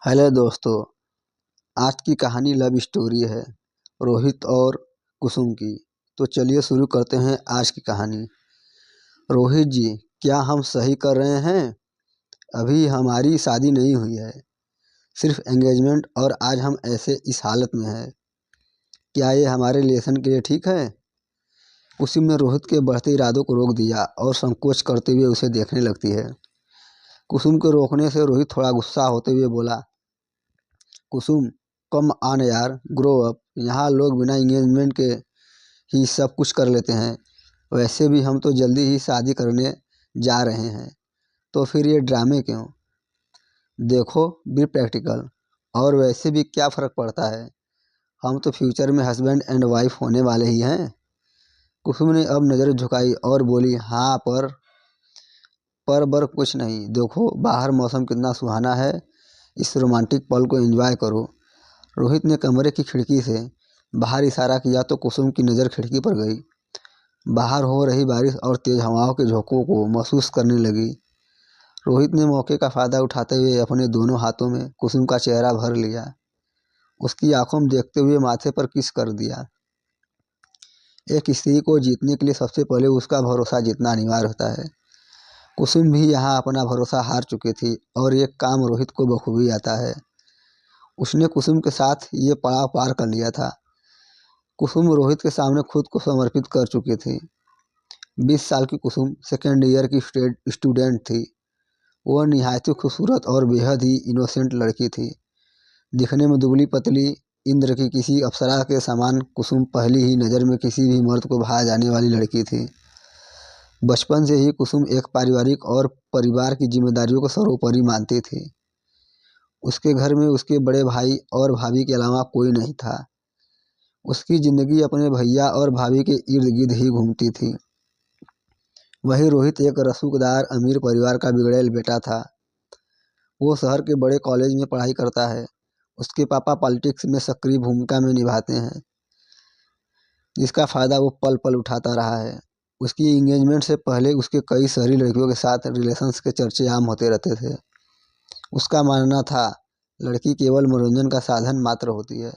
Hello दोस्तों। आज की कहानी लव स्टोरी है रोहित और कुसुम की। तो चलिए शुरू करते हैं आज की कहानी। रोहित जी, क्या हम सही कर रहे हैं? अभी हमारी शादी नहीं हुई है, सिर्फ एंगेजमेंट, और आज हम ऐसे इस हालत में हैं। क्या ये हमारे रिलेशन के लिए ठीक है? कुसुम ने रोहित के बढ़ते इरादों को रोक दिया और संकोच करते हुए उसे देखने लगती है। कुसुम के रोकने से रोहित थोड़ा गुस्सा होते हुए बोला, कुसुम, कम ऑन यार, ग्रो अप। यहाँ लोग बिना एंगेजमेंट के ही सब कुछ कर लेते हैं। वैसे भी हम तो जल्दी ही शादी करने जा रहे हैं, तो फिर ये ड्रामे क्यों? देखो, बी प्रैक्टिकल। और वैसे भी क्या फ़र्क पड़ता है, हम तो फ्यूचर में हस्बैंड एंड वाइफ होने वाले ही हैं। कुसुम ने अब नज़र झुकाई और बोली, हाँ, पर कुछ नहीं। देखो बाहर मौसम कितना सुहाना है, इस रोमांटिक पल को एंजॉय करो। रोहित ने कमरे की खिड़की से बाहर इशारा किया तो कुसुम की नज़र खिड़की पर गई। बाहर हो रही बारिश और तेज हवाओं के झोंकों को महसूस करने लगी। रोहित ने मौके का फ़ायदा उठाते हुए अपने दोनों हाथों में कुसुम का चेहरा भर लिया, उसकी आंखों में देखते हुए माथे पर किस कर दिया। एक स्त्री को जीतने के लिए सबसे पहले उसका भरोसा जीतना अनिवार्य होता है। कुसुम भी यहाँ अपना भरोसा हार चुकी थी और ये काम रोहित को बखूबी आता है। उसने कुसुम के साथ ये पड़ाव पार कर लिया था। कुसुम रोहित के सामने खुद को समर्पित कर चुकी थी। 20 साल की कुसुम सेकेंड ईयर की स्टूडेंट थी। वह निहायत ही खूबसूरत और बेहद ही इनोसेंट लड़की थी। दिखने में दुबली पतली, इंद्र की किसी अप्सरा के समान कुसुम पहली ही नज़र में किसी भी मर्द को भा जाने वाली लड़की थी। बचपन से ही कुसुम एक पारिवारिक और परिवार की जिम्मेदारियों को सर्वोपरि मानती थी। उसके घर में उसके बड़े भाई और भाभी के अलावा कोई नहीं था। उसकी ज़िंदगी अपने भैया और भाभी के इर्द गिर्द ही घूमती थी। वही रोहित एक रसूखदार अमीर परिवार का बिगड़ैल बेटा था। वो शहर के बड़े कॉलेज में पढ़ाई करता है। उसके पापा पॉलिटिक्स में सक्रिय भूमिका में निभाते हैं, जिसका फ़ायदा वो पल पल उठाता रहा है। उसकी इंगेजमेंट से पहले उसके कई शहरी लड़कियों के साथ रिलेशंस के चर्चे आम होते रहते थे। उसका मानना था, लड़की केवल मनोरंजन का साधन मात्र होती है।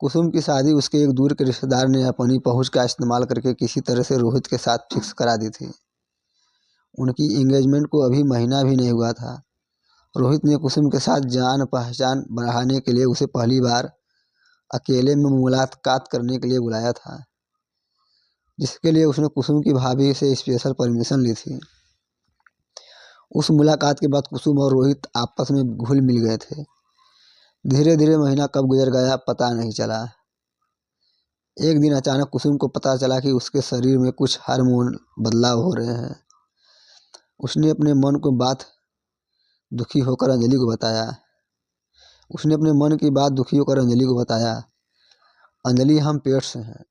कुसुम की शादी उसके एक दूर के रिश्तेदार ने अपनी पहुंच का इस्तेमाल करके किसी तरह से रोहित के साथ फिक्स करा दी थी। उनकी एंगेजमेंट को अभी महीना भी नहीं हुआ था। रोहित ने कुसुम के साथ जान पहचान बढ़ाने के लिए उसे पहली बार अकेले में मुलाकात करने के लिए बुलाया था, जिसके लिए उसने कुसुम की भाभी से स्पेशल परमिशन ली थी। उस मुलाकात के बाद कुसुम और रोहित आपस में घुल मिल गए थे। धीरे धीरे महीना कब गुजर गया पता नहीं चला। एक दिन अचानक कुसुम को पता चला कि उसके शरीर में कुछ हार्मोन बदलाव हो रहे हैं। उसने अपने मन को बात दुखी होकर अंजलि को बताया। उसने अपने मन की बात दुखी होकर अंजलि को बताया, अंजलि, हम पेट से हैं।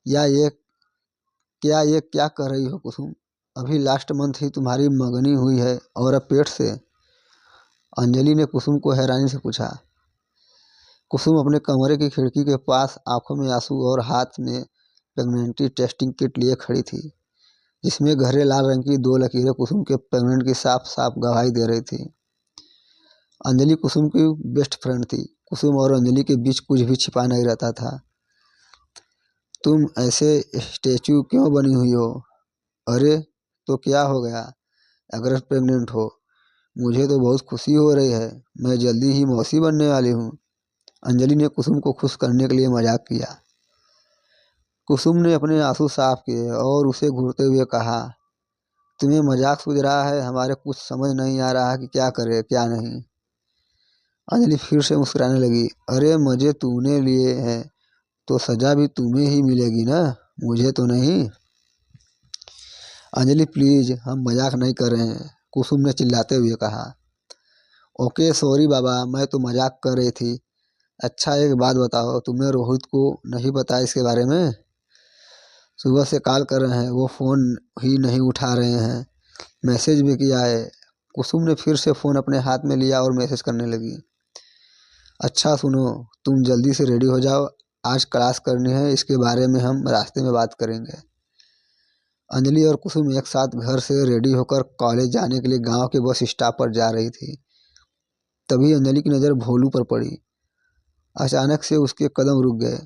या ये क्या कर रही हो कुसुम? अभी लास्ट मंथ ही तुम्हारी मंगनी हुई है और अब पेट से? अंजलि ने कुसुम को हैरानी से पूछा। कुसुम अपने कमरे की खिड़की के पास आंखों में आंसू और हाथ में प्रेगनेंसी टेस्टिंग किट लिए खड़ी थी, जिसमें गहरे लाल रंग की 2 लकीरें कुसुम के प्रेग्नेंट की साफ साफ गवाही दे रही थी। अंजलि कुसुम की बेस्ट फ्रेंड थी। कुसुम और अंजलि के बीच कुछ भी छिपा नहीं रहता था। तुम ऐसे स्टैचू क्यों बनी हुई हो? अरे, तो क्या हो गया अगर प्रेग्नेंट हो? मुझे तो बहुत खुशी हो रही है, मैं जल्दी ही मौसी बनने वाली हूँ। अंजलि ने कुसुम को खुश करने के लिए मजाक किया। कुसुम ने अपने आंसू साफ किए और उसे घूरते हुए कहा, तुम्हें मजाक सूझ रहा है, हमारे कुछ समझ नहीं आ रहा कि क्या करे क्या नहीं। अंजलि फिर से मुस्कुराने लगी। अरे, मजे तूने लिए हैं तो सजा भी तुम्हें ही मिलेगी ना, मुझे तो नहीं। अंजलि, प्लीज, हम मजाक नहीं कर रहे हैं, कुसुम ने चिल्लाते हुए कहा। ओके सॉरी बाबा, मैं तो मजाक कर रही थी। अच्छा, एक बात बताओ, तुमने रोहित को नहीं बताया इसके बारे में? सुबह से कॉल कर रहे हैं, वो फ़ोन ही नहीं उठा रहे हैं, मैसेज भी किया है। कुसुम ने फिर से फ़ोन अपने हाथ में लिया और मैसेज करने लगी। अच्छा सुनो, तुम जल्दी से रेडी हो जाओ, आज क्लास करनी है, इसके बारे में हम रास्ते में बात करेंगे। अंजलि और कुसुम एक साथ घर से रेडी होकर कॉलेज जाने के लिए गांव के बस स्टॉप पर जा रही थी। तभी अंजलि की नज़र भोलू पर पड़ी। अचानक से उसके कदम रुक गए।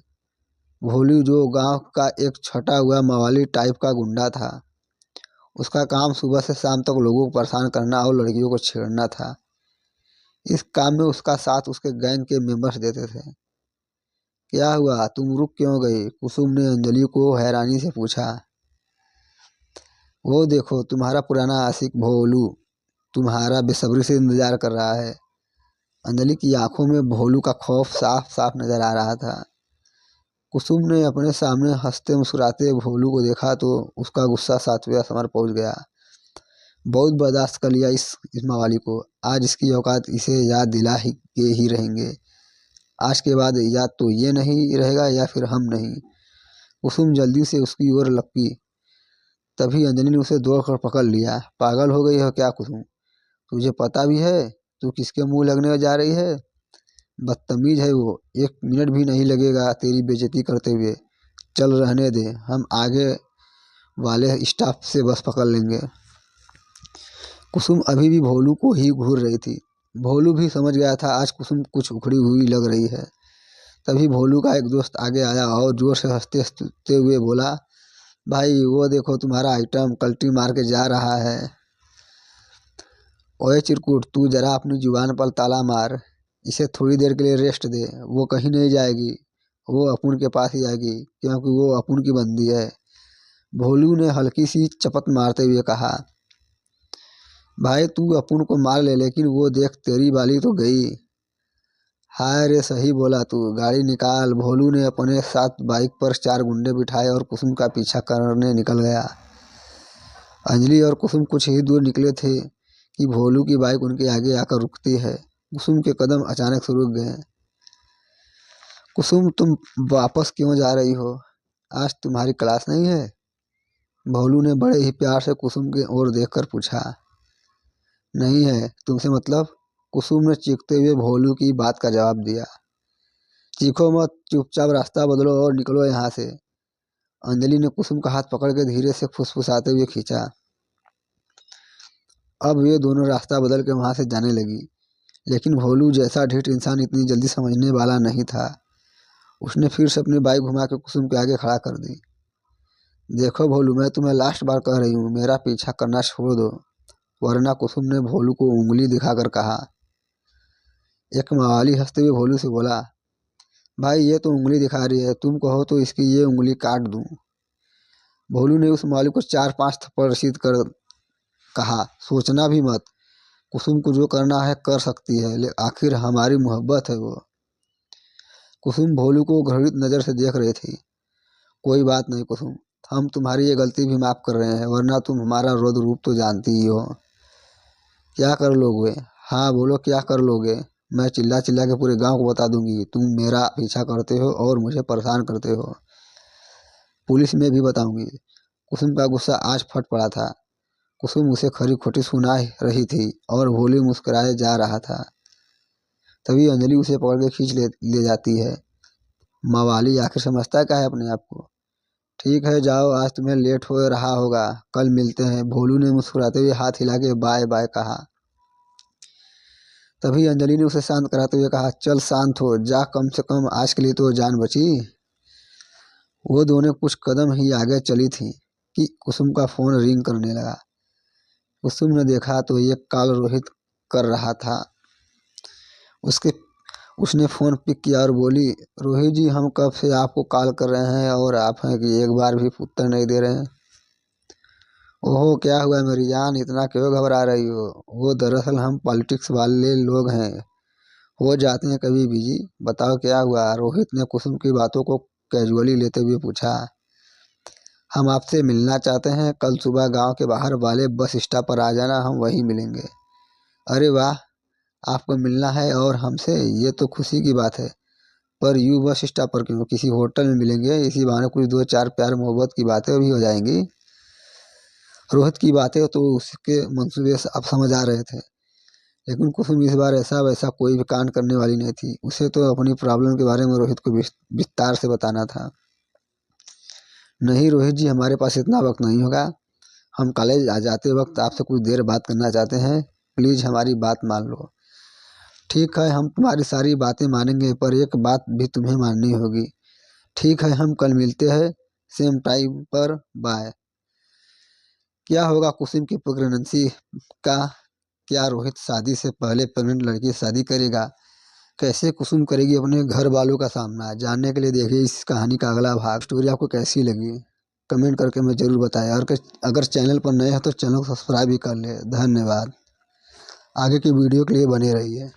भोलू जो गांव का एक छटा हुआ मवाली टाइप का गुंडा था, उसका काम सुबह से शाम तक लोगों को परेशान करना और लड़कियों को छेड़ना था। इस काम में उसका साथ उसके गैंग के मेंबर्स देते थे। क्या हुआ, तुम रुक क्यों गई? कुसुम ने अंजलि को हैरानी से पूछा। वो देखो, तुम्हारा पुराना आशिक भोलू तुम्हारा बेसब्री से इंतजार कर रहा है। अंजलि की आंखों में भोलू का खौफ साफ साफ नजर आ रहा था। कुसुम ने अपने सामने हंसते मुस्कुराते भोलू को देखा तो उसका गुस्सा 7वें आसमान पहुंच गया। बहुत बर्दाश्त कर लिया इस मवाली को। आज इसकी औकात इसे याद दिला के ही रहेंगे। आज के बाद या तो ये नहीं रहेगा या फिर हम नहीं। कुसुम जल्दी से उसकी ओर लपकी। तभी अंजलि ने उसे दौड़कर पकड़ लिया। पागल हो गई है क्या कुसुम? तुझे पता भी है तू किसके मुंह लगने जा रही है? बदतमीज है वो। 1 मिनट भी नहीं लगेगा तेरी बेइज्जती करते हुए। चल रहने दे, हम आगे वाले स्टाफ से बस पकड़ लेंगे। कुसुम अभी भी भोलू को ही घूर रही थी। भोलू भी समझ गया था आज कुसुम कुछ उखड़ी हुई लग रही है। तभी भोलू का एक दोस्त आगे आया और जोर से हंसते हंसते हुए बोला, भाई वो देखो तुम्हारा आइटम कल्टी मार के जा रहा है। ओए चिरकुट, तू जरा अपनी जुबान पर ताला मार। इसे थोड़ी देर के लिए रेस्ट दे। वो कहीं नहीं जाएगी, वो अपुन के पास ही आएगी क्योंकि वो अपुन की बंदी है। भोलू ने हल्की सी चपत मारते हुए कहा। भाई तू अपुन को मार ले, लेकिन वो देख तेरी वाली तो गई। हाय रे, सही बोला तू। गाड़ी निकाल। भोलू ने अपने साथ बाइक पर 4 गुंडे बिठाए और कुसुम का पीछा करने निकल गया। अंजलि और कुसुम कुछ ही दूर निकले थे कि भोलू की बाइक उनके आगे आकर रुकती है। कुसुम के कदम अचानक से रुक गए। कुसुम, तुम वापस क्यों जा रही हो? आज तुम्हारी क्लास नहीं है? भोलू ने बड़े ही प्यार से कुसुम की ओर देखकर पूछा। नहीं है, तुमसे मतलब? कुसुम ने चीखते हुए भोलू की बात का जवाब दिया। चीखो मत, चुपचाप रास्ता बदलो और निकलो यहाँ से। अंजलि ने कुसुम का हाथ पकड़ के धीरे से फुसफुसाते हुए खींचा। अब वे दोनों रास्ता बदल के वहां से जाने लगी, लेकिन भोलू जैसा ढीठ इंसान इतनी जल्दी समझने वाला नहीं था। उसने फिर से अपनी बाइक घुमा के कुसुम के आगे खड़ा कर दी। देखो भोलू, मैं तुम्हें लास्ट बार कह रही हूँ, मेरा पीछा करना छोड़ दो, वरना। कुसुम ने भोलू को उंगली दिखाकर कहा। एक मवाली हंसते हुए भोलू से बोला, भाई ये तो उंगली दिखा रही है, तुम कहो तो इसकी ये उंगली काट दूं। भोलू ने उस मवाली को 4-5 थप्पड़ रसीद कर कहा, सोचना भी मत। कुसुम को जो करना है कर सकती है, लेकिन आखिर हमारी मोहब्बत है वो। कुसुम भोलू को घृणित नज़र से देख रही थी। कोई बात नहीं कुसुम, हम तुम्हारी ये गलती भी माफ़ कर रहे हैं, वरना तुम हमारा रौद्र रूप तो जानती ही हो। क्या कर लोगे? हाँ बोलो, क्या कर लोगे? मैं चिल्ला चिल्ला के पूरे गांव को बता दूंगी तुम मेरा पीछा करते हो और मुझे परेशान करते हो। पुलिस में भी बताऊंगी। कुसुम का गुस्सा आज फट पड़ा था। कुसुम उसे खरी खोटी सुना रही थी और भोली मुस्कुराए जा रहा था। तभी अंजलि उसे पकड़ के खींच ले जाती है। मवाली आखिर समझता क्या है अपने आप को। ठीक है जाओ, आज तुम्हें लेट हो रहा होगा, कल मिलते हैं। भोलू ने मुस्कुराते हुए हाथ हिला के बाय बाय कहा। तभी अंजलि ने उसे शांत कराते हुए कहा, चल शांत हो जा, कम से कम आज के लिए तो जान बची। वो दोनों कुछ कदम ही आगे चली थी कि कुसुम का फोन रिंग करने लगा। कुसुम ने देखा तो एक कॉल रोहित कर रहा था। उसके उसने फ़ोन पिक किया और बोली, रोहित जी, हम कब से आपको कॉल कर रहे हैं और आप हैं कि एक बार भी उत्तर नहीं दे रहे हैं। ओहो, क्या हुआ मेरी जान, इतना क्यों घबरा रही हो? वो दरअसल हम पॉलिटिक्स वाले लोग हैं, हो जाते हैं कभी बिजी। बताओ क्या हुआ? रोहित ने कुसुम की बातों को कैजुअली लेते हुए पूछा। हम आपसे मिलना चाहते हैं, कल सुबह गांव के बाहर वाले बस स्टॉप पर आ जाना, हम वहीं मिलेंगे। अरे वाह, आपको मिलना है और हमसे? ये तो खुशी की बात है। पर यूँ बस स्टॉप पर क्यों? किसी होटल में मिलेंगे, इसी बहाने कुछ 2-4 प्यार मोहब्बत की बातें भी हो जाएंगी। रोहित की बातें तो उसके मंसूबे से आप समझ आ रहे थे, लेकिन कुसुम इस बार ऐसा वैसा कोई भी कांड करने वाली नहीं थी। उसे तो अपनी प्रॉब्लम के बारे में रोहित को विस्तार से बताना था। नहीं रोहित जी, हमारे पास इतना वक्त नहीं होगा। हम कॉलेज आ जाते वक्त आपसे कुछ देर बात करना चाहते हैं, प्लीज़ हमारी बात मान लो। ठीक है, हम तुम्हारी सारी बातें मानेंगे, पर एक बात भी तुम्हें माननी होगी। ठीक है, हम कल मिलते हैं, सेम टाइम पर। बाय। क्या होगा कुसुम की प्रेगनेंसी का? क्या रोहित शादी से पहले प्रेग्नेंट लड़की से शादी करेगा? कैसे कुसुम करेगी अपने घर वालों का सामना? जानने के लिए देखिए इस कहानी का अगला भाग। स्टोरी आपको कैसी लगी कमेंट करके मैं ज़रूर बताएं। और अगर चैनल पर नए हैं तो चैनल को सब्सक्राइब भी कर ले। धन्यवाद। आगे की वीडियो के लिए बने रहिए।